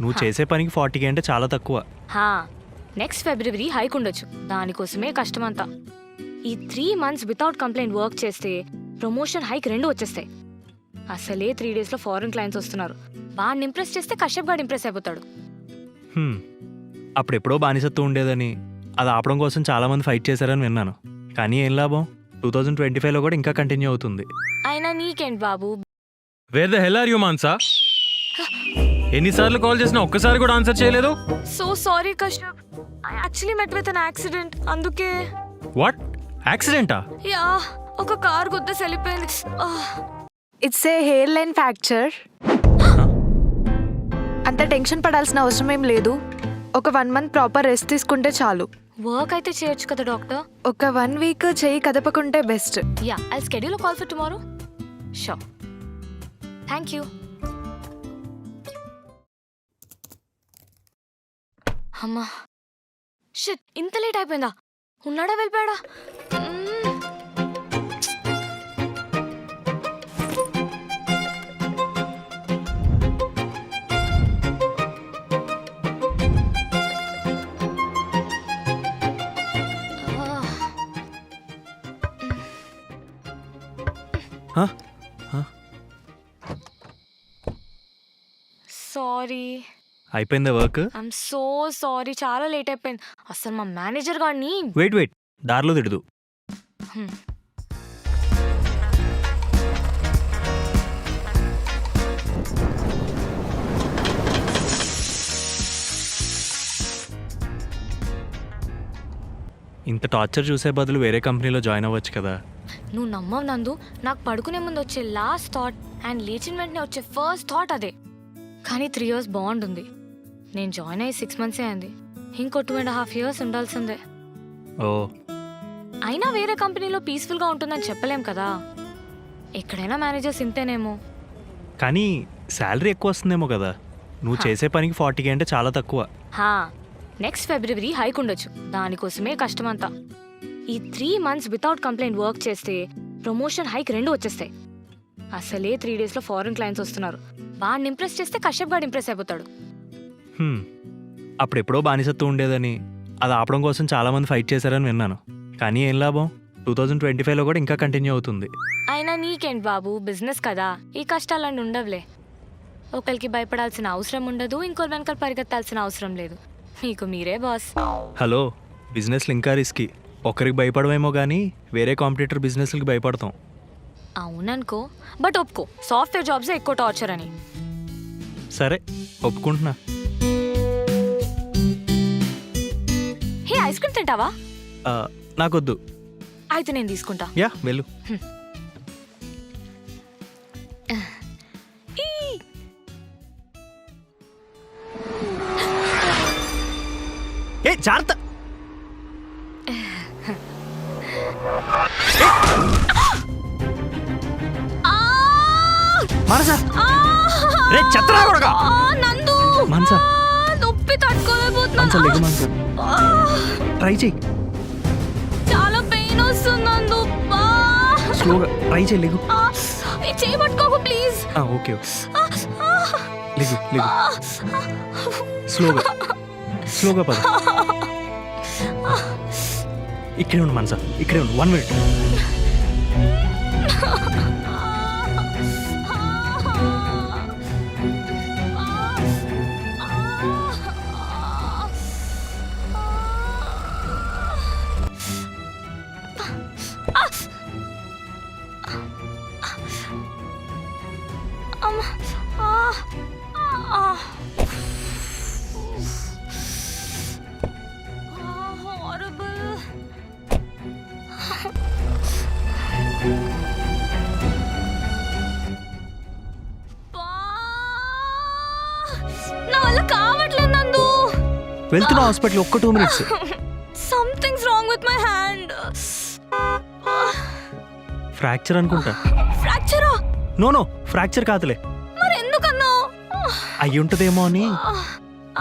నువ్వు చేసే పనికి 40K అంటే చాలా తక్కువ. నెక్స్ట్ ఫిబ్రవరి హైక్ ఉండొచ్చు, దానికోసమే కష్టమంతా. ఈ 3 months వితౌట్ కంప్లైంట్ వర్క్ చేస్తే ప్రమోషన్ హైక్ 2 వచ్చేస్తాయి. అసలే 3 days లో ఫారెన్ క్లయింట్స్ వస్తున్నారు. వాడిని ఇంప్రెస్ చేస్తే కశ్యప్ గాడు ఇంప్రెస్ అయిపోతాడు. అప్పుడెప్పుడో బానిసత్వం ఉండేదని అది ఆపడం కోసం చాలా మంది ఫైట్ చేశారని విన్నాను. కానీ ఏం లాభం, 2025లో కూడా ఇంకా కంటిన్యూ అవుతుంది. అయినా నీకేంటి బాబు? Where the hell are you Mansa? ఎన్నిసార్లు కాల్ చేసినా ఒక్కసారి కూడా ఆన్సర్ చేయలేదు. So sorry Kashyap, I actually met with an accident. అందుకే. వాట్? యాక్సిడెంటా? యా, ఒక కార్ గుద్దేసి వెళ్ళిపోయింది. It's a hairline fracture. అంత టెన్షన్ పడాల్సిన అవసరం ఏం లేదు. ఒక 1 month ప్రాపర్ రెస్ట్ తీసుకుంటే చాలు. వర్క్ అయితే చేయొచ్చు కదా డాక్టర్? ఒక 1 week చెయ్యి కదపకుంటే best. Yeah, I schedule call for tomorrow. Sure, thank you. అమ్మా, షిట్, ఇంత లేట్ అయిపోయిందా? ఉన్నాడా వెళ్ళిపోయాడా? సారీ. అయిపోయిందా వర్క్? ఐఎమ్ సో సారీ, చాలా లేట్ అయిపోయింది. అసలు మా మేనేజర్ గారిని. వెయిట్, దారిలో తిడదు. ఇంత టార్చర్ చూసే బదులు వేరే కంపెనీలో జాయిన్ అవ్వచ్చు కదా. నువ్వు నమ్మవు నందు, నాకు పడుకునే ముందు వచ్చే లాస్ట్ థాట్ అండ్ లేచిన వెంటనే వచ్చే ఫస్ట్ థాట్ అదే. కానీ 3 years బాండ్ ఉంది. నేను జాయిన్ అయ్యి 6 months అయింది. ఇంకో 2.5 years ఉండాల్సిందే. ఓ, అయినా వేరే కంపెనీలో పీస్ఫుల్గా ఉంటుందని చెప్పలేం కదా. ఎక్కడైనా మేనేజర్స్ ఇంతేనేమో. కానీ శాలరీ ఎక్కువ వస్తుందేమో కదా. నువ్వు చేసే పనికి 40K అంటే చాలా తక్కువ. నెక్స్ట్ ఫిబ్రవరి హైక్ ఉండొచ్చు, దానికోసమే కష్టమంతా. ఈ 3 months వితౌట్ కంప్లైంట్ వర్క్ చేస్తే ప్రమోషన్ హైక్ 2 వచ్చేస్తాయి. అసలే 3 days లో ఫారెన్ క్లయింట్స్ వస్తున్నారు. వాడిని ఇంప్రెస్ చేస్తే కశ్యప్ గాడు ఇంప్రెస్ అయిపోతాడు. అప్పుడెప్పుడో బానిసత్వం ఉండేదని అది ఆపడం కోసం చాలా మంది ఫైట్ చేశారని విన్నాను. కానీ ఏం లాభం, 2025లో కూడా ఇంకా కంటిన్యూ అవుతుంది. అయినా నీకేంటి బాబు, బిజినెస్ కదా, ఈ కష్టాలన్నీ ఉండవులే. ఒకరికి భయపడాల్సిన అవసరం ఉండదు, ఇంకోరి వెనకాల పరిగెత్తాల్సిన అవసరం లేదు. మీకు మీరే బాస్. హలో, బిజినెస్లు ఇంకా రిస్కీ. ఒకరికి భయపడమేమో కానీ వేరే కాంపిటీటర్ బిజినెస్లకి భయపడతాం. అవుననుకో, బట్ ఒప్పుకో, సాఫ్ట్వేర్ జాబ్స్ ఎక్కువ టార్చర్ అని. సరే, ఒప్పుకుంటున్నా. హే, ఐస్ క్రీమ్ తింటావా? నాకొద్దు. అయితే నేను తీసుకుంటా. యా, వెళ్ళు. ఏ జాగ్రత్త. మనసా, రే చెత్తరా కొడకా. నందు, మనసా, నొప్పి తట్టుకోలేకపోతున్నా. మనసా లెగు. మనసా, ట్రై చెయ్యి. చాలా పెయిన్ వస్తుంది నందు. స్లోగా ట్రై చెయ్యి, లెగు. చేయి పట్టుకోకు ప్లీజ్. ఓకే, లెగు. స్లోగా పద. ఇక్కడే ఉండు మనసా, ఇక్కడే ఉండు. 1 minute. నా వల్ల కావట్లేదు నందు. వెళ్తున్నా హాస్పిటల్, ఒక్క 2 minutes. Something's wrong with my hand. Fracture అనుకుంటా. ఫ్రాక్చరా? నో, ఫ్రాక్చర్ కాదులే. మరి ఎందుకన్నావు? అయ్యి ఉంటదేమో అని.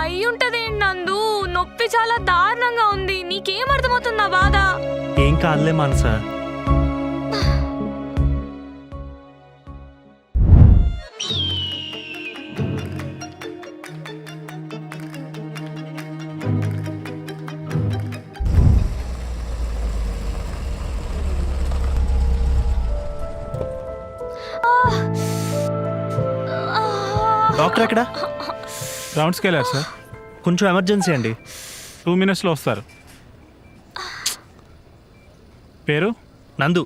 అయ్యుంటదేంటి నందు, నొప్పి చాలా దారుణంగా ఉంది. నీకేం అర్థమవుతుంది నా బాధ? ఏం కాదులే మనసా. డాక్టర్ ఎక్కడ? రౌండ్స్కి వెళ్ళారు సార్. కొంచెం ఎమర్జెన్సీ అండి. 2 minutesలో వస్తారు. పేరు? నందు.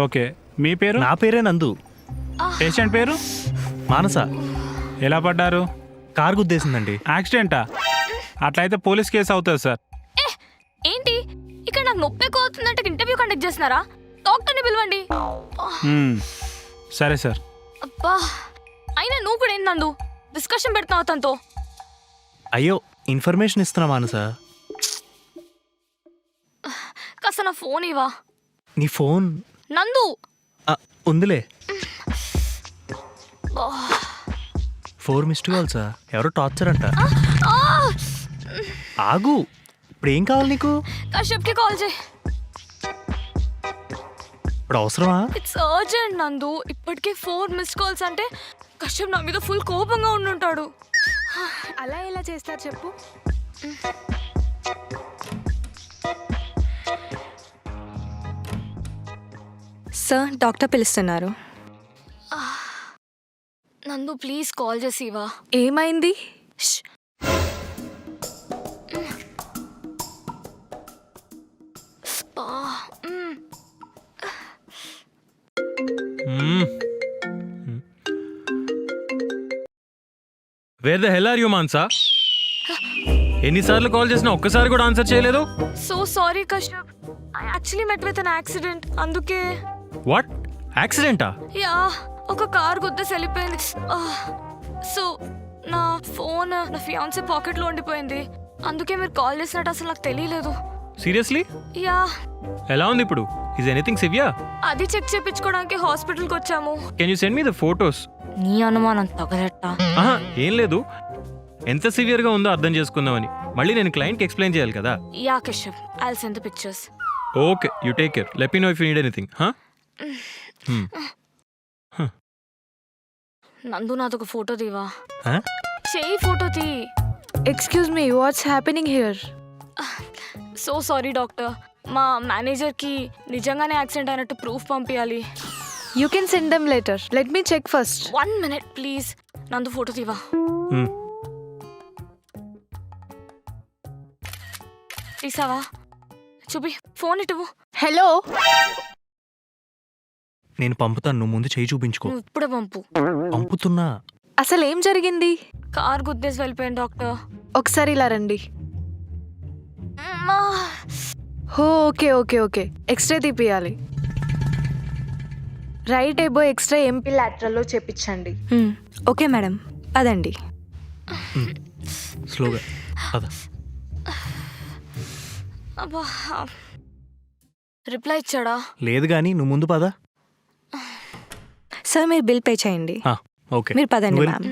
ఓకే, మీ పేరు? నా పేరే నందు. పేషెంట్ పేరు? మానస. ఎలా పడ్డారు? కారు గుద్దేసిందండి. యాక్సిడెంటా? అట్లయితే పోలీస్ కేసు అవుతుంది సార్. ఏంటి ఇక్కడ నాకు నొప్పి ఎక్కువ అవుతుందంటే ఇంటర్వ్యూ కండక్ట్ చేస్తున్నారా? డాక్టర్ని పిలవండి. సరే సార్. అబ్బా, అయినా నువ్వు కూడా ఏంటి నందు డిస్కషన్ పెడుతున్నావు తనతో? అయ్యో, ఇన్ఫర్మేషన్ ఇస్తున్నా మానస. కాస్త నా ఫోన్ ఇవా. నీ ఫోన్ నందు. ఉందిలే. 4 మిస్డ్ కాల్సా? ఎవరో టార్చర్ అంట. ఆగు, ఇప్పుడు ఏం కావాలి నీకు? కశ్యప్కి కాల్ చేయి. ఇప్పుడు అవసరమా? ఇట్స్ అర్జెంట్ నందు. ఇప్పటికే 4 మిస్డ్ కాల్స్ అంటే కశ్యప్ నా మీద ఫుల్ కోపంగా ఉండుంటాడు. అలా ఎలా చేస్తారు చెప్పు? సార్, డాక్టర్ పిలుస్తున్నారు. నందు ప్లీజ్ కాల్ చేసి ఇవా. ఏమైంది? Where the hell are you మాన్సా? ఎన్నిసార్లు కాల్ చేసినా ఒక్కసారి కూడా ఆన్సర్ చేయలేదు. So sorry Kashyap. I actually met with an accident. అందుకే. వాట్? యాక్సిడెంటా? యా, ఒక కార్ గుద్దేసి వెళ్ళిపోయింది. సో నా ఫోన్ నా ఫియాన్సీ పాకెట్లో ఉండిపోయింది. అందుకే మీరు కాల్ చేసినట్టు అసలు నాకు తెలియలేదు. సీరియస్లీ? యా. ఎలా ఉంది ఇప్పుడు? Is anything severe? అది చెక్ చేయించుకోవడానికి హాస్పిటల్కి వచ్చాము. Can you send me the photos? నీ అనుమానం తగలెట్టా? ఏం లేదు, ఎంత సివియర్గా ఉందో అర్థం చేసుకుందామని. మళ్ళీ నేను క్లయింట్కి ఎక్స్ప్లెయిన్ చేయాలి కదా. Yeah Kashyap, I'll send the pictures. Okay, you take care. Let me know if you need anything. Nandu నాదొక ఫోటో తీవా. Huh? చేయి ఫోటో తీ. Excuse me, what's happening here? So sorry doctor. మా మేనేజర్కి నిజంగానే యాక్సిడెంట్ అయినట్టు ప్రూఫ్ పంపించాలి. You can send them later. Let me check first. 1 minute please. Nandu photo తీవా. తీసావా? చూపి, ఫోన్ ఇటువు. హలో, నేను పంపుతాను, నువ్వు ముందు చేయి చూపించుకో. నువ్వు ఇప్పుడే పంపు. పంపుతున్నా. అసలు ఏం జరిగింది? కార్ గుద్దేసి వెళ్ళిపోయింది డాక్టర్. ఒకసారి ఇలా రండి. హో, ఓకే ఓకే ఓకే. ఎక్స్రే తీపియాలి. రైట్ ఎబో ఎక్స్రే ఎంపీ లాటరల్లో చేపించండి. ఓకే మేడం, పదండి. స్లోగా పద. అబ్బా, రిప్లై ఇచ్చాడా? లేదు కానీ నువ్వు ముందు పద. సార్, మీరు బిల్ పే చేయండి. ఓకే, మీరు పదండి నువ్వు మ్యామ్.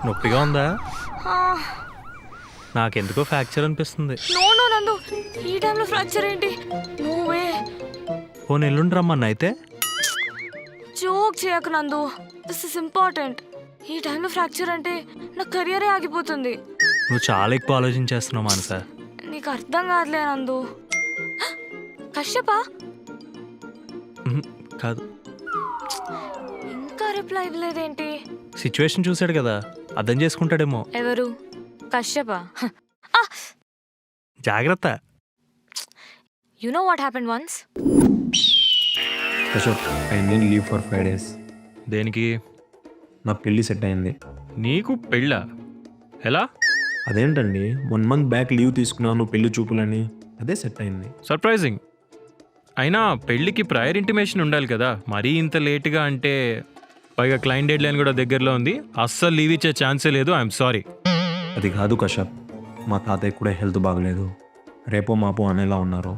నొప్పిగా ఉందా? నాకెందుకో ఫ్రాక్చర్ అనిపిస్తుంది. నో నో నందు, ఈ టైంలో ఫ్రాక్చర్ ఏంటి? నువ్వే పోనీ ఎల్లుండి రమ్మన్న అయితే. జోక్ చేయకు నందు, దిస్ ఇస్ ఇంపార్టెంట్. ఈ టైంలో ఫ్రాక్చర్ అంటే నా కెరియరే ఆగిపోతుంది. నువ్వు చాలా ఎక్కువ ఆలోచించేస్తున్నావు మానస. నీకు అర్థం కాదులే నందు. కశ్యపా? కాదు. ఇంకా రిప్లై ఇవ్వలేదేంటి? సిచ్యువేషన్ చూశాడు కదా, అర్థం చేసుకుంటాడేమో. ఎవరు? కశ్యపా? జాగ్రత్త. You know what happened once? Kashyap, I need leave for 5 days. దేనికి? నా పెళ్ళి సెట్ అయింది. నీకు పెళ్ళా? ఎలా? అదేంటండి, 1 month బ్యాక్ లీవ్ తీసుకున్నాను పెళ్లి చూపులని. అదే సెట్ అయింది. సర్ప్రైజింగ్. అయినా పెళ్ళికి ప్రయర్ ఇంటిమేషన్ ఉండాలి కదా. మరీ ఇంత లేట్గా అంటే, పైగా క్లయింట్ డెడ్ లైన్ కూడా దగ్గరలో ఉంది. అస్సలు లీవ్ ఇచ్చే ఛాన్సే లేదు. I'm sorry. అది కాదు కశ్యప్, మా తాతయ్య కూడా హెల్త్ బాగలేదు. రేపో మాపో అనేలా ఉన్నారు.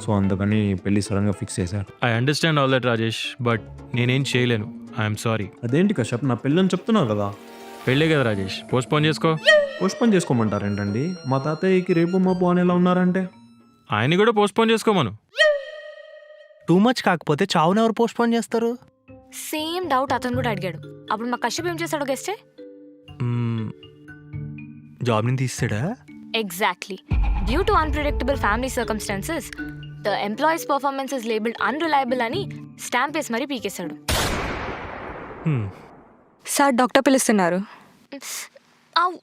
సో అందుకని పెళ్ళి సడన్గా ఫిక్స్ చేశారు. I understand all that Rajesh, but నేనేం చేయలేను. I'm sorry. అదేంటి కశ్యప్, నా పెళ్ళని చెప్తున్నావు కదా. పెళ్ళే కదా రాజేష్, పోస్ట్పోన్ చేసుకో. పోస్ట్పోన్ చేసుకోమంటారేంటండి? మా తాతయ్యకి రేపు మాపు అనేలా ఉన్నారంటే ఆయన్ని కూడా పోస్ట్పోన్ చేసుకోమను. టూ మచ్ కాకపోతే చావును ఎవరు పోస్ట్పోన్ చేస్తారు? సేమ్ డౌట్ అతను కూడా అడిగాడు. అప్పుడు మా కశ్యప్ ఏం చేశాడో గెస్టే. జాబ్ ని తీసాడా? Exactly. Due to unpredictable family circumstances, the employee's performance is labeled unreliable అని స్టాంప్ వేసి మరీ పీకేశాడు. సార్ డాక్టర్ పిలుస్తున్నారు. అవ్.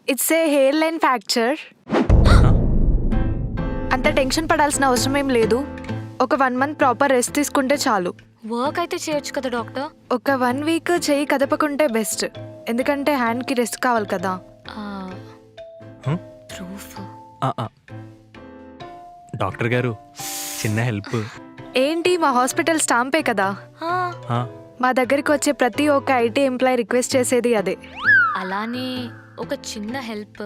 It's a hairline fracture. అంత టెన్షన్ పడాల్సిన అవసరం ఏం లేదు. ఒక 1 month ప్రాపర్ రెస్ట్ తీసుకుంటే చాలు. వర్క్ అయితే చేయొచ్చు కదా డాక్టర్. ఒక 1 week చెయ్యి కదపకుంటే బెస్ట్. ఎందుకంటే హ్యాండ్కి రెస్ట్ కావాలి కదా. ప్రూఫ్. డాక్టర్ గారు చిన్న హెల్ప్. ఏంటి, మా హాస్పిటల్ స్టాంపే కదా. మా దగ్గరికి వచ్చే ప్రతి ఒక్క ఐటీ ఎంప్లాయీ రిక్వెస్ట్ చేసేది అదే. అలానే ఒక చిన్న హెల్ప్.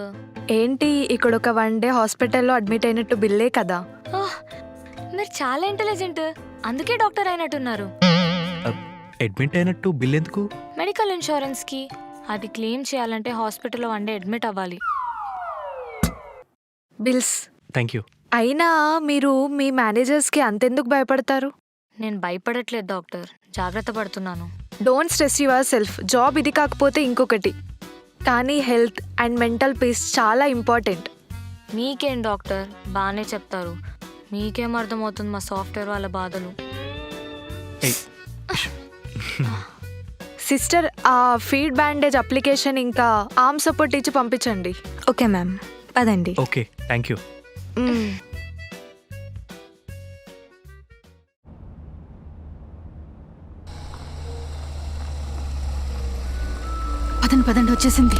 ఏంటి, ఇక్కడ ఒక 1 day హాస్పిటల్లో అడ్మిట్ అయినట్టు బిల్లే కదా. మీరు చాలా ఇంటెలిజెంట్, అందుకే డాక్టర్ అయినట్టున్నారు. అడ్మిట్ అయినట్టు బిల్ ఎందుకు? మెడికల్ ఇన్సూరెన్స్కి. అది క్లెయిమ్ చేయాలంటే హాస్పిటల్లో 1 day అడ్మిట్ అవ్వాలి. బిల్స్. Thank you. అయినా మీరు మీ మేనేజర్స్కి అంతెందుకు భయపడతారు? నేను భయపడట్లేదు డాక్టర్, జాగ్రత్త పడుతున్నాను. Don't stress your self. Job ఇది కాకపోతే ఇంకొకటి, కానీ హెల్త్ అండ్ మెంటల్ పీస్ చాలా ఇంపార్టెంట్. మీకేం డాక్టర్, బాగానే చెప్తారు. మీకేం అర్థమవుతుంది మా సాఫ్ట్వేర్ వాళ్ళ బాధలు. సిస్టర్, ఆ ఫీడ్ బ్యాండేజ్ అప్లికేషన్ ఇంకా ఆర్మ్ సపోర్ట్ ఇచ్చి పంపించండి. ఓకే మ్యామ్, పదండి. Okay, thank you. పదండి వచ్చేసింది.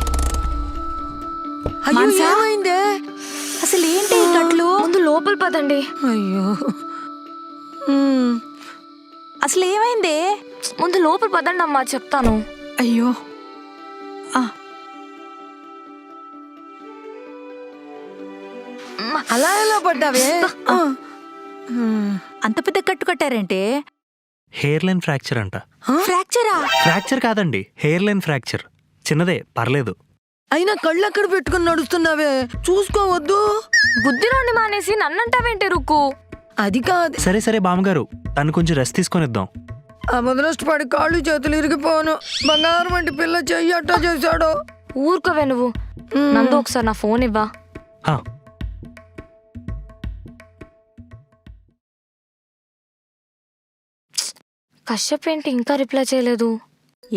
ఏమైందే? అసలు ఏంటి కట్లు? ముందు లోపల పదండి. అయ్యో, అసలు ఏమైందే? ముందు లోపల పదండి అమ్మా, చెప్తాను. అయ్యో, అలా ఎలా పడ్డావే? అంత పెద్ద కట్టు కట్టారంటే? హెయిర్ లైన్ ఫ్రాక్చర్ అంట. ఫ్రాక్చరా? ఫ్రాక్చర్ కాదండి, హెయిర్ లైన్ ఫ్రాక్చర్. చిన్నదే, పర్లేదు. అయినా కళ్ళు అక్కడ పెట్టుకుని నడుస్తున్నావే, చూసుకోవద్దు. బుద్ధిలోని మానేసి నన్నంటావేంటి రుక్కు? అది కాదు. సరే సరే బామ్మగారు, తను కొంచెం రెస్ట్ తీసుకొనిద్దాం. ఆ ముదనష్టపడి కాళ్ళు చేతులు ఇరిగిపోను. బంగారం వంటి పిల్ల చెయ్యి అట్టా చేశాడు. ఊరుకోవే నువ్వు. నందు, ఒకసారి నా ఫోన్ ఇవ్వా. హా, కశ్యప్ ఏంటి ఇంకా రిప్లై చేయలేదు?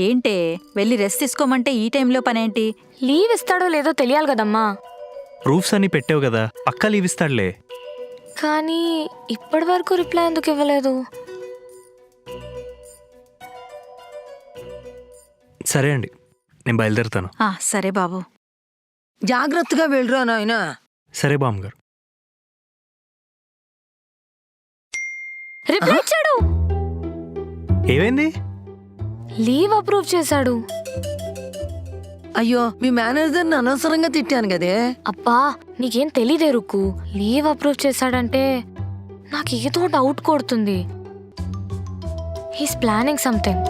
ఏంటే, వెళ్ళి రెస్ట్ తీసుకోమంటే ఈ టైంలో పనేంటి? లీవ్ ఇస్తాడో లేదో తెలియాలి కదమ్మా. ప్రూఫ్స్ అన్ని పెట్టావు కదా, పక్కా లీవ్ ఇస్తాడులే. కానీ ఇప్పటి వరకు రిప్లై ఎందుకు ఇవ్వలేదు? సరే అండి, నేను బయలుదేరుతాను. సరే బాబు. జాగ్రత్తగా వెళ్ళరా నాయనా. సరే బామ్మగారు. రిప్లై ఇచ్చాడు. ఏమైంది? లీవ్ అప్రూవ్ చేశాడు. అయ్యో, మీ మేనేజర్ని అనవసరంగా తిట్టాను కదే. అబ్బా, నీకేం తెలీదే రుక్కు. లీవ్ అప్రూవ్ చేశాడంటే నాకు ఏదో డౌట్ కొడుతుంది. He's planning something.